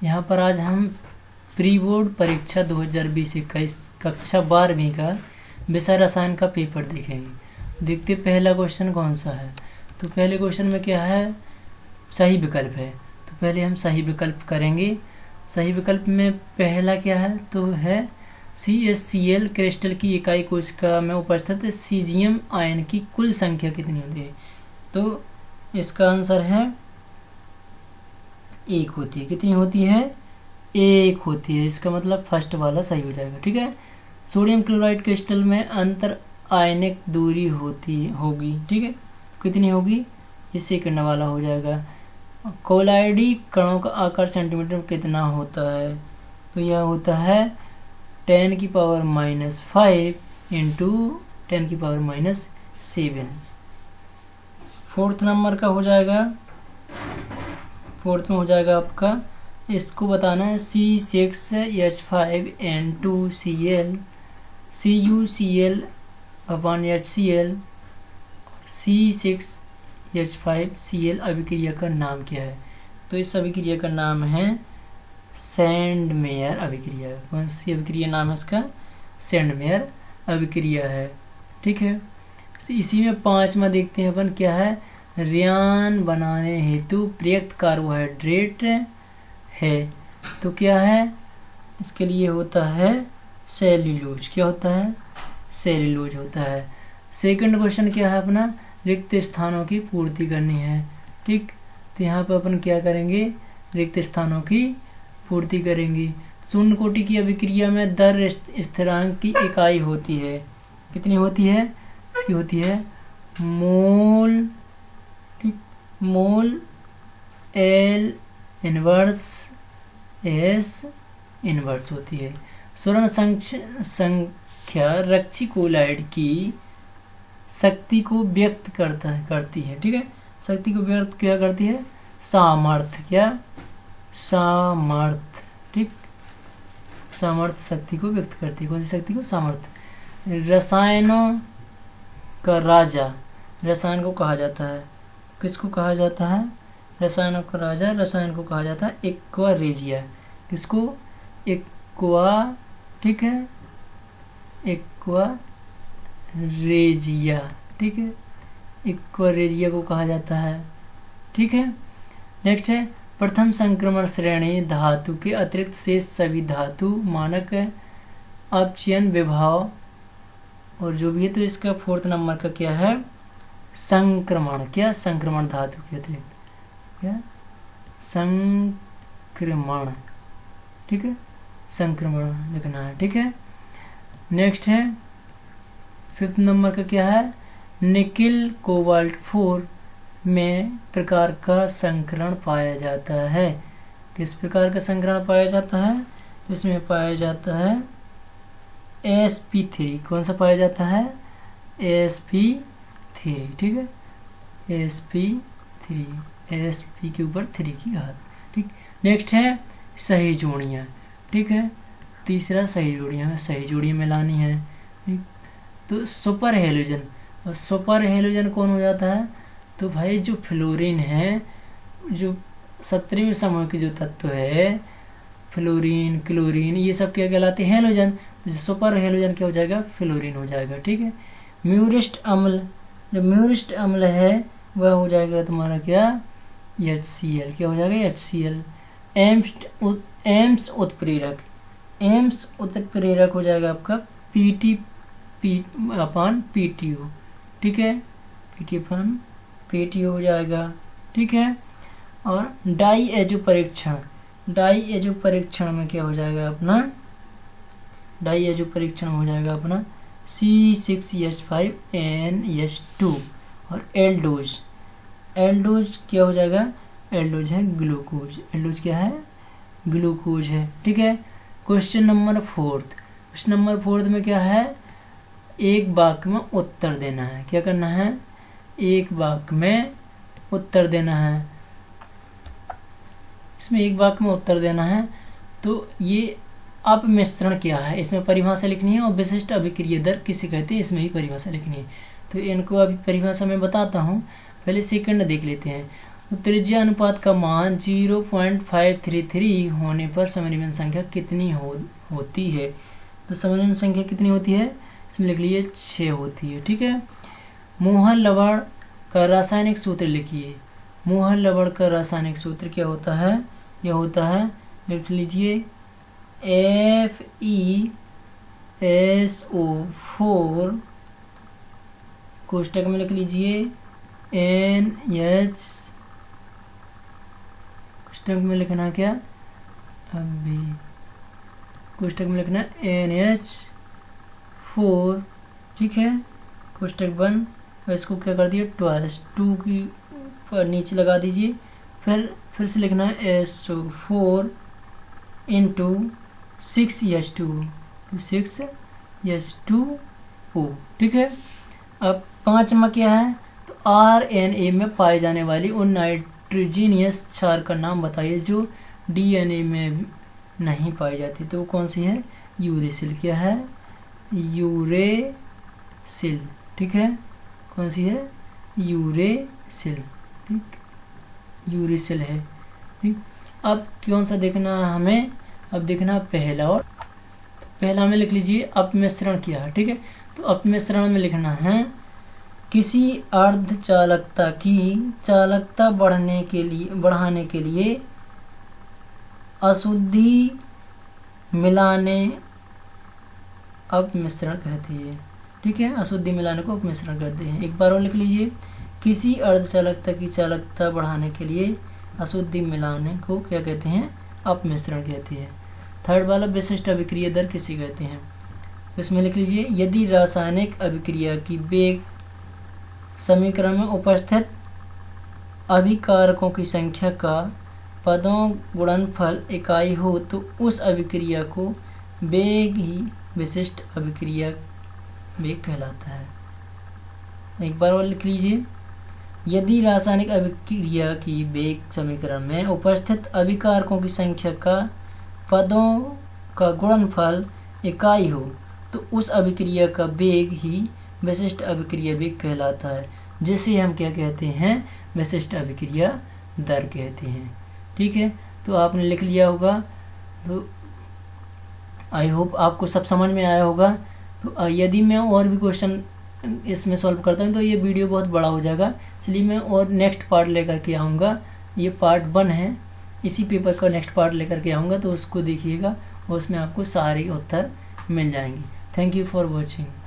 यहाँ पर आज हम प्री बोर्ड परीक्षा 2020-21 कक्षा 12वीं का विषय रसायन का पेपर देखेंगे। देखते पहला क्वेश्चन कौन सा है। तो पहले क्वेश्चन में क्या है, सही विकल्प है। तो पहले हम सही विकल्प करेंगे। सही विकल्प में पहला क्या है, तो है CaCl क्रिस्टल की इकाई कोशिका में उपस्थित सीजियम आयन की कुल संख्या कितनी होती है। तो इसका आंसर है 1 होती है। कितनी होती है, 1 होती है। इसका मतलब फर्स्ट वाला सही हो जाएगा। ठीक है। सोडियम क्लोराइड क्रिस्टल में अंतर आयनिक दूरी होगी। ठीक है, कितनी होगी, ये सेकंड वाला हो जाएगा। कोलाइडी कणों का आकार सेंटीमीटर में कितना होता है। तो यह होता है 10⁻⁻5 × 10⁻⁻7। फोर्थ नंबर का हो जाएगा, फोर्थ में हो जाएगा आपका, इसको बताना है C6H5N2Cl CuCl/HCl C6H5Cl अभिक्रिया का नाम क्या है। तो इस अभिक्रिया का नाम है सैंडमेयर अभिक्रिया। कौन सी अभिक्रिया नाम है इसका, सैंडमेयर अभिक्रिया है। ठीक है। इसी में 5वां देखते हैं अपन क्या है, रेयान बनाने हेतु प्रयुक्त कार्बोहाइड्रेट है। तो क्या है, इसके लिए होता है सेल्यूलोज। क्या होता है, सेल्यूलोज होता है। सेकंड क्वेश्चन क्या है अपना, रिक्त स्थानों की पूर्ति करनी है। ठीक, तो यहाँ पर अपन क्या करेंगे, रिक्त स्थानों की पूर्ति करेंगे। शून्य कोटि की अभिक्रिया में दर स्थिरांक की इकाई होती है। कितनी होती है, इसकी होती है मोल। ठीक, मोल L इनवर्स S इनवर्स होती है। स्वर्ण संख्या रक्षी कोलाइड की शक्ति को व्यक्त करती है। ठीक है, शक्ति को व्यक्त क्या करती है, सामर्थ्य। क्या, सामर्थ्य। ठीक, सामर्थ्य शक्ति को व्यक्त करती है। कौन सी शक्ति को, सामर्थ्य। रसायनों का राजा रसायन को कहा जाता है। किसको कहा जाता है, रसायनों का राजा रसायन को कहा जाता है एक्वा रेजिया। किसको, एक्वा। ठीक है, एक्वा रेजिया। ठीक है, एक्वा रेजिया को कहा जाता है। ठीक है। नेक्स्ट है, प्रथम संक्रमण श्रेणी धातु के अतिरिक्त शेष सभी धातु मानक अपचयन विभाव और जो भी है। तो इसका फोर्थ नंबर का क्या है, संक्रमण। क्या, संक्रमण धातु के अतिरिक्त, क्या, संक्रमण। ठीक है, संक्रमण लिखना है। ठीक है। नेक्स्ट है, फिफ्थ नंबर का क्या है, निकिल कोबाल्ट 4 में प्रकार का संकरण पाया जाता है। किस प्रकार का संकरण पाया जाता है, तो इसमें पाया जाता है sp3। कौन सा पाया जाता है, sp3। ठीक है, sp3, sp के ऊपर 3 की घात। ठीक। नेक्स्ट है सही जोड़ियाँ। ठीक है, तीसरा सही जोड़ियाँ, सही जोड़ियाँ मिलानी है। ठीक, तो सुपर हेलोजन। और सुपर हेलोजन कौन हो जाता है, तो भाई जो फ्लोरीन है, जो 17वें समूह के जो तत्व है, फ्लोरीन, क्लोरीन, ये सब क्या कहलाते हैं, हेलोजन। तो जो सुपर हेलोजन क्या हो जाएगा, फ्लोरीन हो जाएगा। ठीक है। म्यूरिस्ट अम्ल, जो म्यूरिस्ट अम्ल है वह हो जाएगा तुम्हारा क्या, HCl। क्या हो जाएगा, HCl। एम्स उत्प्रेरक, एम्स उत्प्रेरक हो जाएगा आपका PT/PTO। ठीक है, PT/PTO हो जाएगा। ठीक है। और डाई एजो परीक्षण, डाई एजो परीक्षण में क्या हो जाएगा अपना, डाई एजो परीक्षण हो जाएगा अपना C6H5NS2। और एल्डोज, एल्डोज क्या हो जाएगा, एल्डोज है ग्लूकोज। एल्डोज क्या है, ग्लूकोज है। ठीक है। क्वेश्चन नंबर 4, क्वेश्चन नंबर 4 में क्या है, एक वाक्य में उत्तर देना है। क्या करना है, एक वाक्य में उत्तर देना है। इसमें एक वाक्य में उत्तर देना है। तो ये अपमिश्रण क्या है, इसमें परिभाषा लिखनी है। और विशिष्ट अभिक्रिया दर किसे कहते हैं, इसमें भी परिभाषा लिखनी है। तो इनको अभी परिभाषा में बताता हूँ, पहले सेकंड देख लेते हैं। तो त्रिज्या अनुपात का मान 0.533 होने पर समन्वय संख्या कितनी होती है। तो समन्वय संख्या कितनी होती है, इसमें लिख लीजिए 6 होती है। ठीक है। मोहर लवण का रासायनिक सूत्र लिखिए। मोहर लवण का रासायनिक सूत्र क्या होता है, यह होता है, लिख लीजिए FeSO4 कोष्टक में लिख लीजिए NH, कोष्टक में लिखना क्या, अभी कोष्टक में लिखना NH4। ठीक है, कोष्टक बंद। और इसको क्या कर दिया 2 की पर नीचे लगा दीजिए। फिर से लिखना है SO4 इंटू 6H2O। ठीक है। अब 5वां क्या है, तो RNA में पाए जाने वाली उन नाइट्रोजीनियस क्षार का नाम बताइए जो DNA में नहीं पाई जाती। तो वो कौन सी है, यूरेसिल। क्या है, यूरेसिल। ठीक है, कौन सी है, यूरेसिल। ठीक, यूरेसिल है। ठीक, अब कौन सा देखना है हमें, अब देखना पहला। और पहला में लिख लीजिए अपमिश्रण क्या है। ठीक है, तो अपमिश्रण में लिखना है किसी अर्धचालकता की चालकता बढ़ाने के लिए अशुद्धि मिलाने अपमिश्रण कहती है। ठीक है, अशुद्धि मिलाने को अपमिश्रण कहते हैं। एक बार और लिख लीजिए, किसी अर्धचालकता की चालकता बढ़ाने के लिए अशुद्धि मिलाने को क्या कहते हैं, अपमिश्रण कहती है। थर्ड वाला विशिष्ट अभिक्रिया दर किसे कहते हैं। तो इसमें लिख लीजिए यदि रासायनिक अभिक्रिया की वेग समीकरण में उपस्थित अभिकारकों की संख्या का पदों गुणनफल इकाई हो तो उस अभिक्रिया को वेग ही विशिष्ट अभिक्रिया वेग कहलाता है। एक बार और लिख लीजिए, यदि रासायनिक अभिक्रिया की वेग समीकरण में उपस्थित अभिकारकों की संख्या का पदों का गुणनफल इकाई हो तो उस अभिक्रिया का वेग ही विशिष्ट अभिक्रिया वेग कहलाता है, जिसे हम क्या कहते हैं, विशिष्ट अभिक्रिया दर कहते हैं। ठीक है, तो आपने लिख लिया होगा। तो आई होप आपको सब समझ में आया होगा। तो यदि मैं और भी क्वेश्चन इसमें सॉल्व करता हूँ तो ये वीडियो बहुत बड़ा हो जाएगा, इसलिए मैं और नेक्स्ट पार्ट लेकर के आऊँगा। ये पार्ट 1 है, इसी पेपर का नेक्स्ट पार्ट लेकर के आऊँगा, तो उसको देखिएगा और उसमें आपको सारे उत्तर मिल जाएंगे। Thank you for watching.